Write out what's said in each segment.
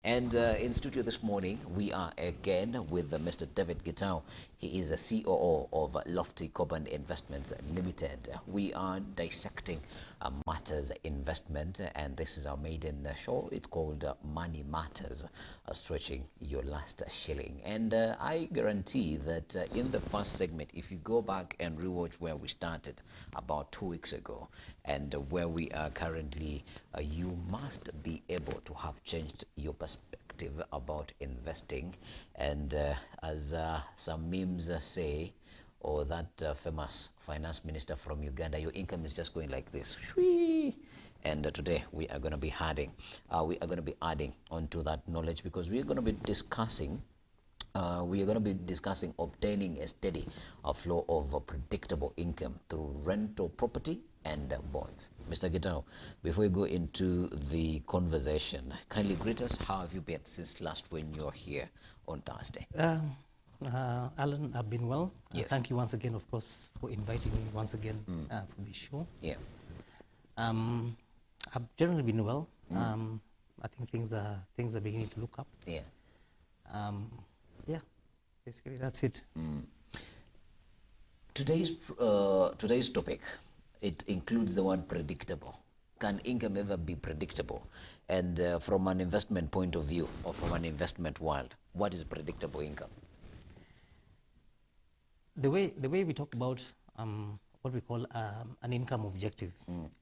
And in studio this morning, we are again with Mr. David Gitao. He is a COO of Lofty Coban Investments Limited. We are dissecting matters investment, and this is our maiden show. It's called Money Matters, stretching your last shilling. And I guarantee that in the first segment, if you go back and rewatch where we started about 2 weeks ago and where we are currently, you must be able to have changed your perspective about investing. And as some memes say, or that famous finance minister from Uganda, your income is just going like this. And today we are going to be adding onto that knowledge, because we are going to be discussing obtaining a steady flow of predictable income through rental property and bonds. Mr. Gitao, before we go into the conversation, kindly greet us. How have you been since last when you're here on Thursday? Alan, I've been well. Yes. Thank you once again, of course, for inviting me once again for this show. Yeah. I've generally been well. I think things are beginning to look up. Yeah. Yeah, basically that's it. Today's topic, it includes the word predictable. Can income ever be predictable? And from an investment point of view, or from an investment world, what is predictable income? The way we talk about what we call an income objective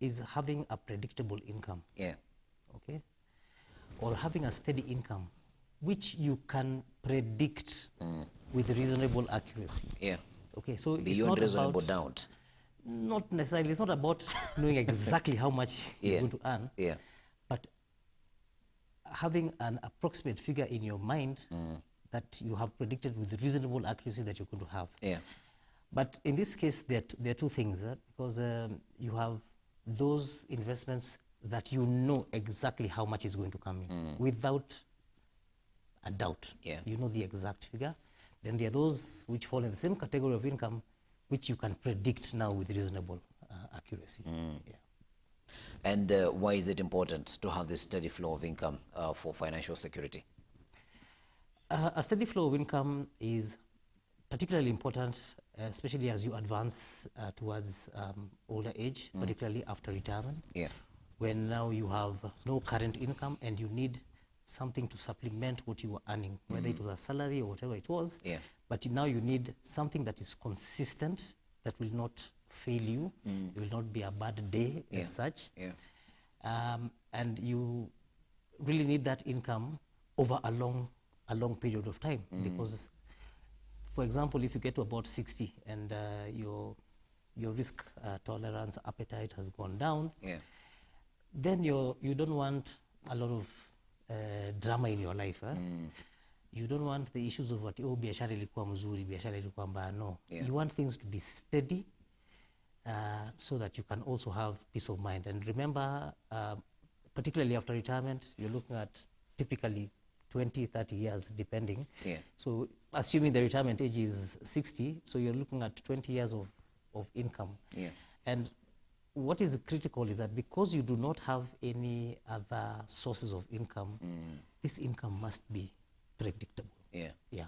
is having a predictable income. Yeah. Okay, or having a steady income which you can predict with reasonable accuracy. Yeah. Okay, so beyond it's not reasonable about, doubt. Not necessarily. It's not about knowing exactly how much you're going to earn. Yeah. But having an approximate figure in your mind that you have predicted with reasonable accuracy that you're going to have. Yeah. But in this case, there are two things, because you have those investments that you know exactly how much is going to come in without a doubt. Yeah. You know the exact figure. Then there are those which fall in the same category of income which you can predict now with reasonable accuracy. Yeah. And why is it important to have this steady flow of income for financial security? A steady flow of income is particularly important, especially as you advance towards older age, particularly after retirement. Yeah. When now you have no current income and you need something to supplement what you were earning, whether it was a salary or whatever it was. Yeah. But now you need something that is consistent, that will not fail you. It will not be a bad day as such. Yeah. And you really need that income over a long period of time, because, for example, if you get to about 60 and your risk tolerance appetite has gone down, then you don't want a lot of drama in your life. You don't want the issues of what, biashara ilikuwa mzuri, biashara ilikuwa mbaya. No. You want things to be steady so that you can also have peace of mind. And remember, particularly after retirement, you're looking at typically 20, 30 years, depending. Yeah. So assuming the retirement age is 60, so you're looking at 20 years of income. Yeah. And what is critical is that because you do not have any other sources of income, this income must be predictable. Yeah. Yeah.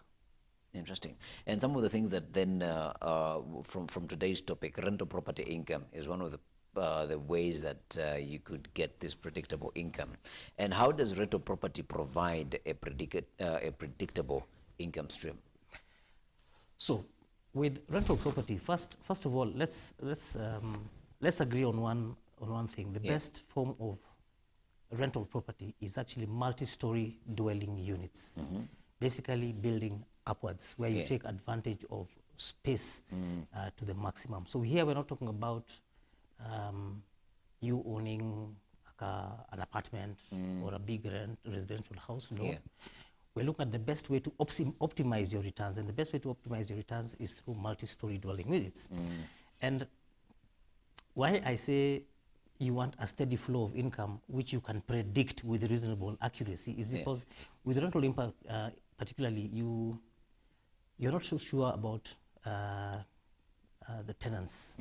Interesting. And some of the things that then, from today's topic, rental property income is one of the ways that you could get this predictable income. And how does rental property provide a predictable income stream? So, with rental property, first of all, let's agree on one thing. The best form of rental property is actually multi-story dwelling units. Basically building upwards, where you take advantage of space to the maximum. So here we're not talking about you owning an apartment or a big residential house. No. We're looking at the best way to optimize your returns, and the best way to optimize your returns is through multi-story dwelling units. And why I say you want a steady flow of income which you can predict with reasonable accuracy is because with rental income, particularly, you're not so sure about the tenants.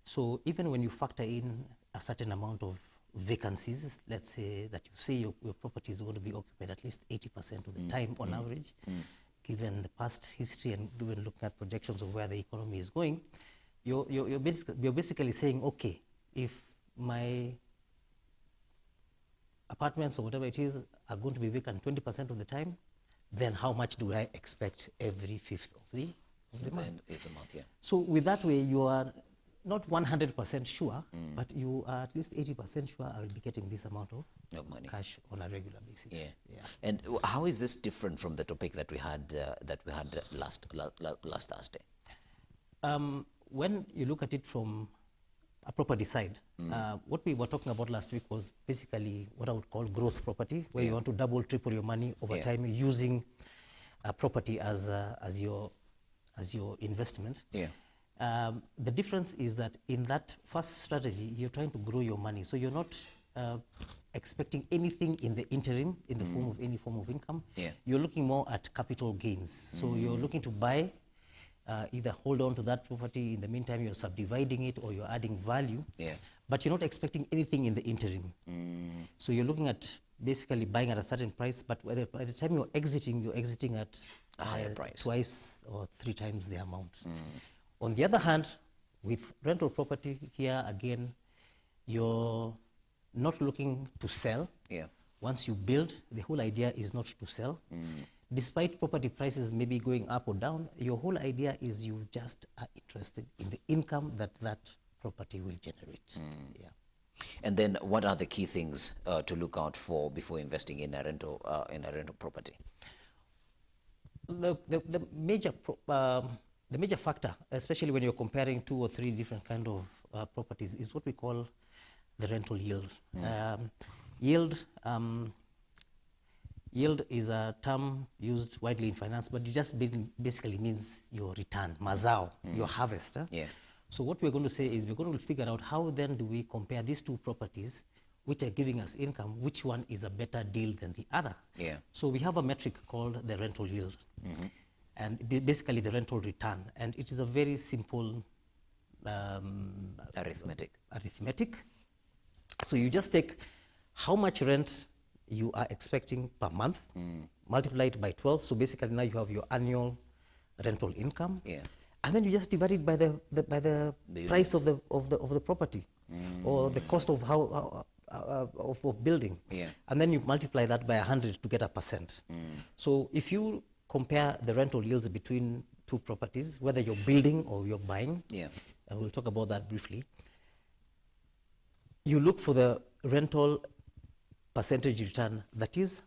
So even when you factor in a certain amount of vacancies. Let's say that you say your property is going to be occupied at least 80% of the time on average, given the past history and given looking at projections of where the economy is going, you're basically saying, okay, if my apartments or whatever it is are going to be vacant 20% of the time, then how much do I expect every fifth of the month? Yeah. So with that way, you are not 100% sure, but you are at least 80% sure I will be getting this amount of money, cash on a regular basis. Yeah. And how is this different from the topic that we had last Thursday? When you look at it from a property side, what we were talking about last week was basically what I would call growth property, where you want to double, triple your money over time using a property as your investment. Yeah. The difference is that in that first strategy, you're trying to grow your money. So you're not expecting anything in the interim in the form of any form of income. Yeah. You're looking more at capital gains. So you're looking to buy, either hold on to that property. In the meantime, you're subdividing it or you're adding value. Yeah. But you're not expecting anything in the interim. So you're looking at basically buying at a certain price, but by the time you're exiting at a higher price, twice or 3 times the amount. On the other hand, with rental property, here again, you're not looking to sell. Yeah. Once you build, the whole idea is not to sell. Despite property prices maybe going up or down, your whole idea is you just are interested in the income that property will generate. Yeah. And then, what are the key things to look out for before investing in a rental property? The major factor, especially when you're comparing 2 or 3 different kind of properties, is what we call the rental yield. Yield is a term used widely in finance, but it just basically means your return, mazao, your harvest. Yeah. So what we're going to say is we're going to figure out how then do we compare these 2 properties which are giving us income, which one is a better deal than the other. Yeah. So we have a metric called the rental yield, and basically the rental return, and it is a very simple arithmetic. So you just take how much rent you are expecting per month, multiply it by 12. So basically now you have your annual rental income. Yeah. And then you just divide it by the price of the property, or the cost of of building. Yeah. And then you multiply that by 100 to get a percent. So if you compare the rental yields between 2 properties, whether you're building or you're buying, and we'll talk about that briefly, you look for the rental percentage return that is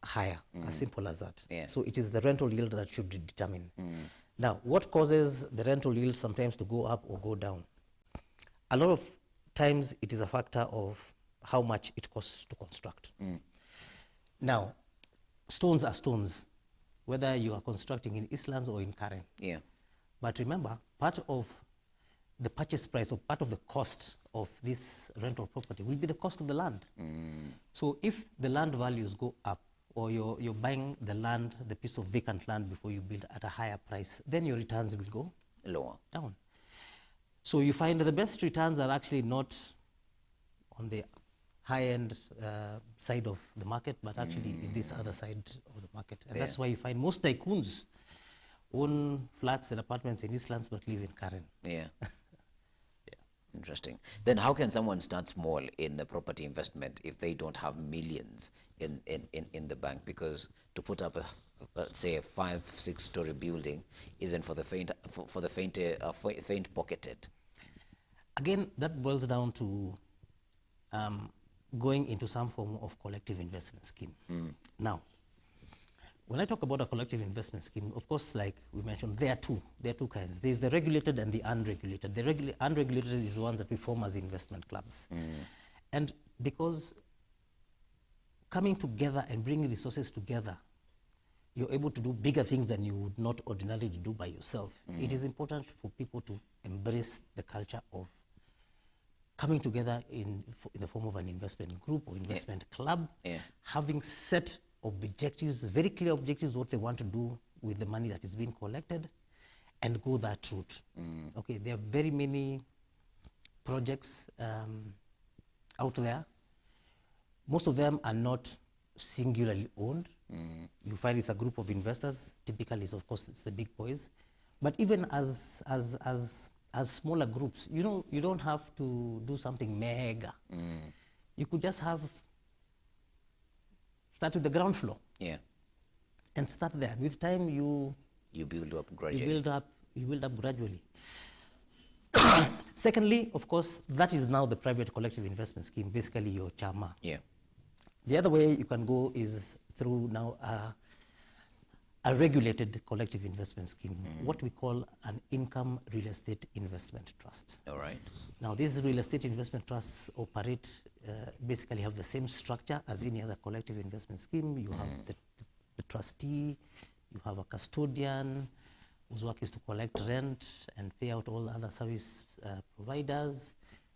higher, as simple as that. Yeah. So it is the rental yield that should determine. Now, what causes the rental yield sometimes to go up or go down? A lot of times it is a factor of how much it costs to construct. Now, stones are stones, whether you are constructing in Eastlands or in Karen. Yeah. But remember, part of the purchase price or part of the cost of this rental property will be the cost of the land. So if the land values go up, or you're buying the land, the piece of vacant land before you build at a higher price, then your returns will go down. So you find that the best returns are actually not on the high-end side of the market, but actually in this other side of the market. And that's why you find most tycoons own flats and apartments in Eastlands but live in Karen. Yeah. Interesting. Then how can someone start small in the property investment if they don't have millions in the bank? Because to put up say a 5-6 story building isn't for the faint pocketed. Again, that boils down to going into some form of collective investment scheme. Now, when I talk about a collective investment scheme, of course, like we mentioned, there are two kinds. There's the regulated and the unregulated. The unregulated is the ones that we form as investment clubs. And because coming together and bringing resources together, you're able to do bigger things than you would not ordinarily do by yourself. It is important for people to embrace the culture of coming together in the form of an investment group or investment club, having set objectives, very clear objectives, what they want to do with the money that is being collected, and go that route. Okay, there are very many projects out there Most of them are not singularly owned. You find it's a group of investors. Typically, of course, it's the big boys. But even as smaller groups, you don't have to do something mega. You could just start with the ground floor. Yeah. And start there. With time, you build up gradually. You build up gradually. Secondly, of course, that is now the private collective investment scheme, basically your chama. Yeah. The other way you can go is through now a regulated collective investment scheme, what we call an income real estate investment trust. All right. Now, these real estate investment trusts operate, basically have the same structure as any other collective investment scheme. You have the trustee, you have a custodian whose work is to collect rent and pay out all other service providers.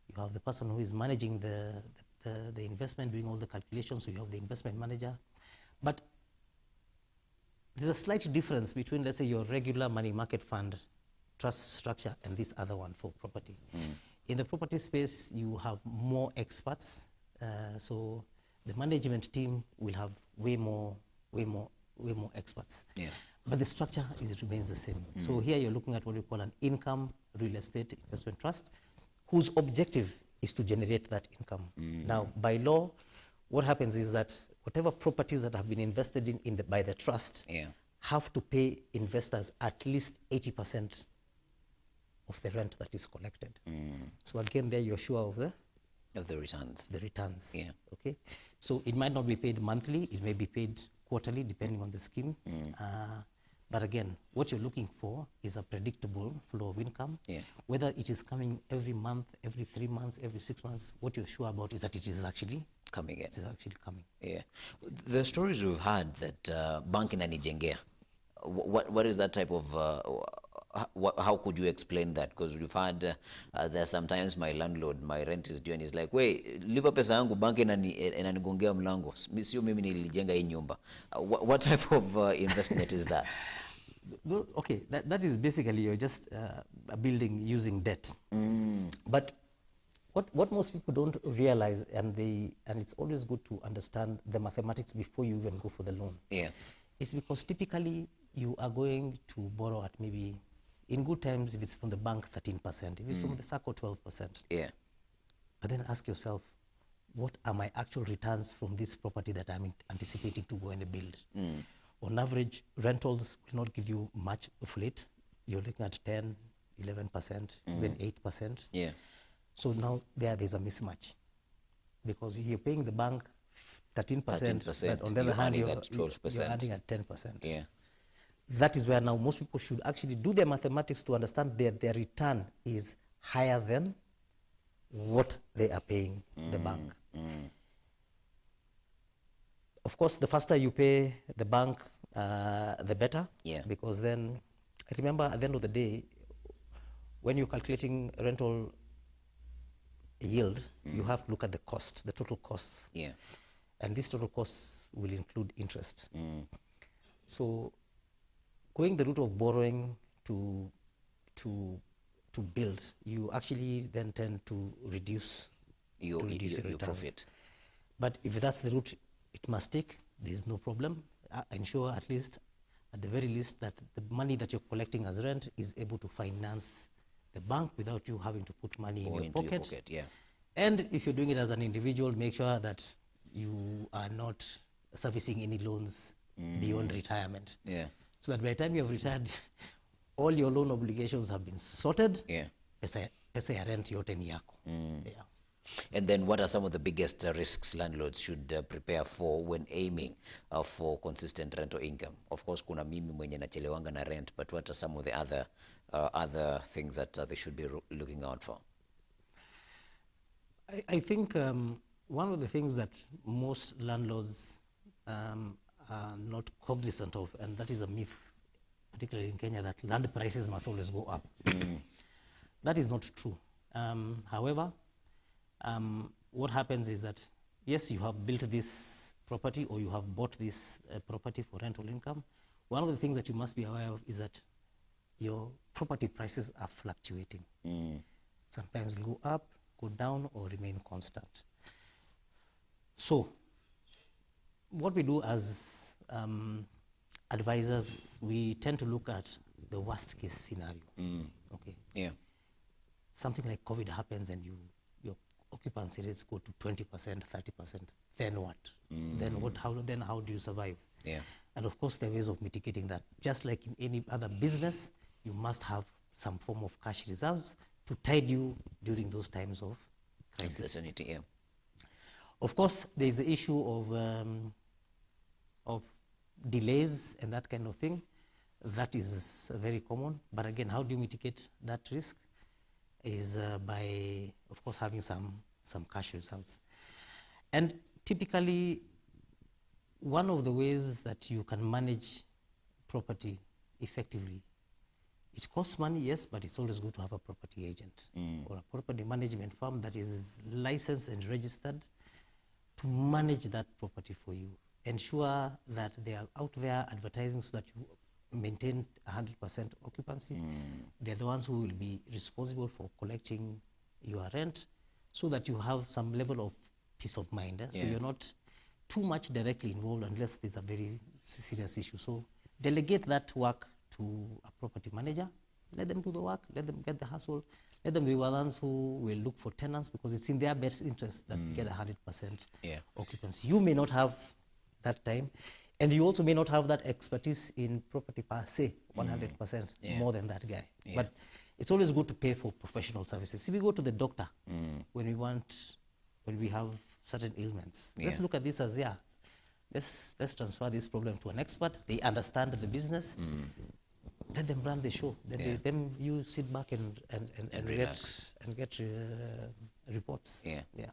You have the person who is managing the investment, doing all the calculations, so you have the investment manager. But there's a slight difference between, let's say, your regular money market fund trust structure and this other one for property. In the property space, you have more experts. So the management team will have way more experts. Yeah. But the structure remains the same. So here you're looking at what we call an income real estate investment trust, whose objective is to generate that income. Now, by law, what happens is that whatever properties that have been invested in by the trust have to pay investors at least 80% of the rent that is collected. So again, there you're sure of the returns. The returns. Yeah. Okay. So it might not be paid monthly; it may be paid quarterly, depending on the scheme. But again, what you're looking for is a predictable flow of income. Yeah. Whether it is coming every month, every 3 months, every 6 months, what you're sure about is that it is actually coming in. It is actually coming. Yeah. The stories we've had that bank inanijengea, what is that type of, how could you explain that? Because we've had, there sometimes my landlord, my rent is due and he's like, wait, lipa pesa yangu banki inanigongea mlango. Sio mimi nilijenga hii nyumba. What type of investment is that? Okay, that is basically you're just a building using debt. But what most people don't realize, and it's always good to understand the mathematics before you even go for the loan. Yeah. It's because typically you are going to borrow at maybe, in good times, if it's from the bank, 13%, if it's from the SACCO, 12%. Yeah. But then ask yourself, what are my actual returns from this property that I'm anticipating to go and build? On average, rentals will not give you much of late. You're looking at 10, 11%, even 8%. Yeah. So now there's a mismatch, because you're paying the bank 13%, but on the other hand, you're adding at 10%. Yeah. That is where now most people should actually do their mathematics to understand that their return is higher than what they are paying the bank. Of course, the faster you pay the bank, the better. Yeah. Because then, remember, at the end of the day, when you're calculating rental yield, you have to look at the cost, the total costs. Yeah. And these total costs will include interest. So going the route of borrowing to build, you actually then tend to reduce your profit. But if that's the route it must take, there's no problem. Ensure at the very least, that the money that you're collecting as rent is able to finance the bank without you having to put money in your pocket. Yeah. And if you're doing it as an individual, make sure that you are not servicing any loans beyond retirement. Yeah. So that by the time you have retired, all your loan obligations have been sorted. Yeah. Pesa ya rent yote ni yako. Yeah. And then what are some of the biggest risks landlords should prepare for when aiming for consistent rental income? Of course, kuna mimi mwenye nachelewanga na rent, but what are some of the other things that they should be looking out for? I think one of the things that most landlords are not cognizant of, and that is a myth, particularly in Kenya, that land prices must always go up. That is not true. However, what happens is that, yes, you have built this property or you have bought this property for rental income. One of the things that you must be aware of is that your property prices are fluctuating. Sometimes go up, go down, or remain constant. So what we do as advisors, we tend to look at the worst case scenario. Okay. Yeah. Something like COVID happens and your occupancy rates go to 20%, 30%. Then what? Then what? How do you survive? Yeah. And of course, there are ways of mitigating that. Just like in any other business, you must have some form of cash reserves to tide you during those times of crisis. Uncertainty, yeah. Of course, there is the issue of delays and that kind of thing. That is very common. But again, how do you mitigate that risk? Is by, of course, having some cash reserves. And typically, one of the ways that you can manage property effectively, it costs money, yes, but it's always good to have a property agent or a property management firm that is licensed and registered to manage that property for you. Ensure that they are out there advertising so that you maintain 100% occupancy. They're the ones who will be responsible for collecting your rent so that you have some level of peace of mind. So you're not too much directly involved unless there's a very serious issue. So delegate that work to a property manager. Let them do the work. Let them get the hustle. Let them be the ones who will look for tenants because it's in their best interest that they get 100% occupancy. You may not have that time, and you also may not have that expertise in property per se, 100% more than that guy. But it's always good to pay for professional services. See, we go to the doctor when we have certain ailments. Let's look at this as, let's transfer this problem to an expert. They understand the business. Let them run the show. Then you sit back and get reports. Yeah.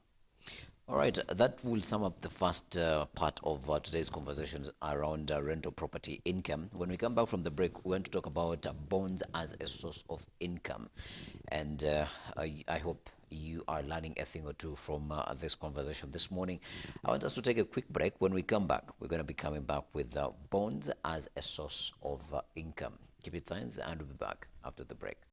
All right, that will sum up the first part of today's conversations around rental property income. When we come back from the break, we want to talk about bonds as a source of income. And I hope you are learning a thing or two from this conversation this morning. I want us to take a quick break. When we come back, we're going to be coming back with bonds as a source of income. Keep it science, and we'll be back after the break.